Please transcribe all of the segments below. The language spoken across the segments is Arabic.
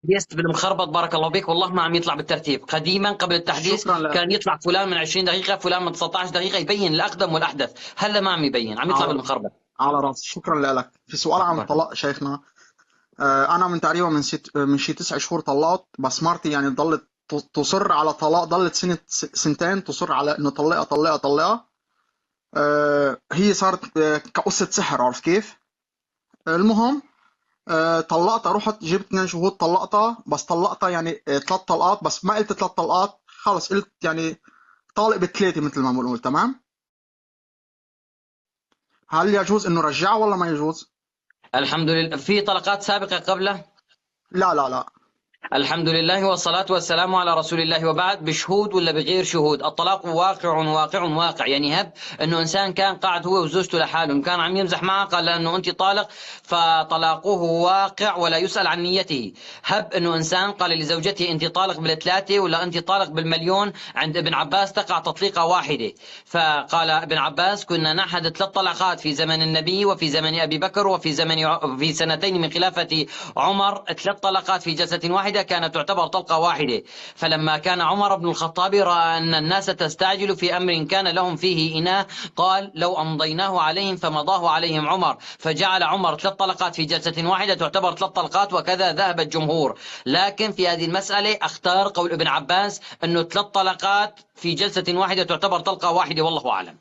يست بالمخربط، بارك الله بك، والله ما عم يطلع بالترتيب. قديما قبل التحديث شكرا لك. كان يطلع فلان من 20 دقيقة، فلان من 19 دقيقة، يبين الأقدم والأحدث. هلا ما عم يبين، عم يطلع على بالمخربط. على راسي، شكرا لك. في سؤال عن بارك الله. الطلاق شيخنا. انا من تقريبا من شي 9 شهور طلقت، بس مرتي يعني ضلت تصر على طلاق، ضلت سنتين تصر على انه طلقها طلقها طلقها. هي صارت كقصة سحر، عرفت كيف؟ المهم، طلقتها، رحت جبت 2 شهود طلقتها، بس طلقتها يعني 3 طلقات، بس ما قلت 3 طلقات، خلص قلت يعني طالق ب3 مثل ما بنقول. تمام؟ هل يجوز انه رجعها ولا ما يجوز؟ الحمد لله. في طلقات سابقة قبله؟ لا لا لا. الحمد لله والصلاة والسلام على رسول الله، وبعد. بشهود ولا بغير شهود؟ الطلاق واقع واقع واقع. يعني هب انه انسان كان قاعد هو وزوجته لحاله، كان عم يمزح معها، قال لها انه انت طالق، فطلاقه واقع ولا يسأل عن نيته. هب انه انسان قال لزوجته انت طالق بالثلاثة ولا انت طالق بالمليون، عند ابن عباس تقع تطليقة واحدة. فقال ابن عباس كنا نحد 3 طلقات في زمن النبي وفي زمن ابي بكر في سنتين من خلافة عمر، 3 طلقات في جلسة واحدة كانت تعتبر طلقة واحدة. فلما كان عمر بن الخطاب رأى أن الناس تستعجل في أمر كان لهم فيه إناء، قال لو أمضيناه عليهم فمضاه عليهم عمر، فجعل عمر 3 طلقات في جلسة واحدة تعتبر 3 طلقات، وكذا ذهب الجمهور. لكن في هذه المسألة أختار قول ابن عباس أنه 3 طلقات في جلسة واحدة تعتبر طلقة واحدة، والله أعلم.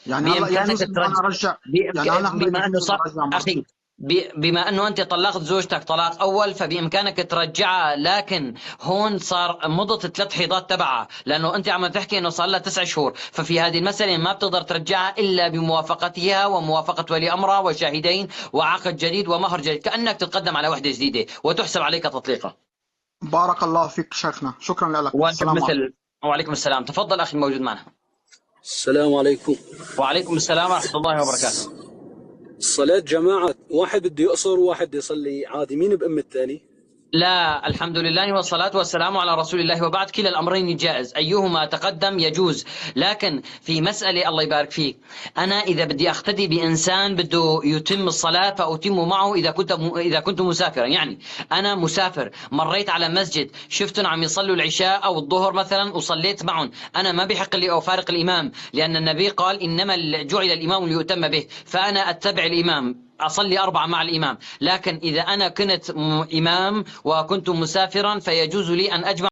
يعني هلا بإمكانك يجوز انه انا ترجع. ارجع؟ يعني هلا بما انه يجوز انه صار ارجع اخي، مرتي؟ بما انه انت طلقت زوجتك طلاق اول، فبامكانك ترجعها، لكن هون صار مضت ال3 حيضات تبعها، لانه انت عم تحكي انه صار لها 9 شهور، ففي هذه المساله ما بتقدر ترجعها الا بموافقتها وموافقه ولي امرها وشاهدين وعقد جديد ومهر جديد، كانك تتقدم على وحده جديده وتحسب عليك تطليقه. بارك الله فيك شيخنا، شكرا لك. وانت السلام عليكم. بمثل. وعليكم السلام، تفضل اخي الموجود معنا. السلام عليكم. وعليكم السلام ورحمه الله وبركاته. الصلاة جماعة، واحد بده يقصر وواحد بده يصلي عادي، مين بأم الثاني؟ لا، الحمد لله والصلاة والسلام على رسول الله، وبعد. كلا الأمرين جائز، أيهما تقدم يجوز. لكن في مسألة، الله يبارك فيك، أنا إذا بدي أقتدي بإنسان بده يتم الصلاة فأتم معه إذا كنت مسافرا. يعني أنا مسافر، مريت على مسجد شفتهم عم يصلوا العشاء أو الظهر مثلا وصليت معهم، أنا ما بحق لي أفارق الإمام، لأن النبي قال إنما جعل الإمام ليؤتم به، فأنا أتبع الإمام، أصلي 4 مع الإمام. لكن إذا أنا كنت إمام وكنت مسافرا فيجوز لي أن أجمع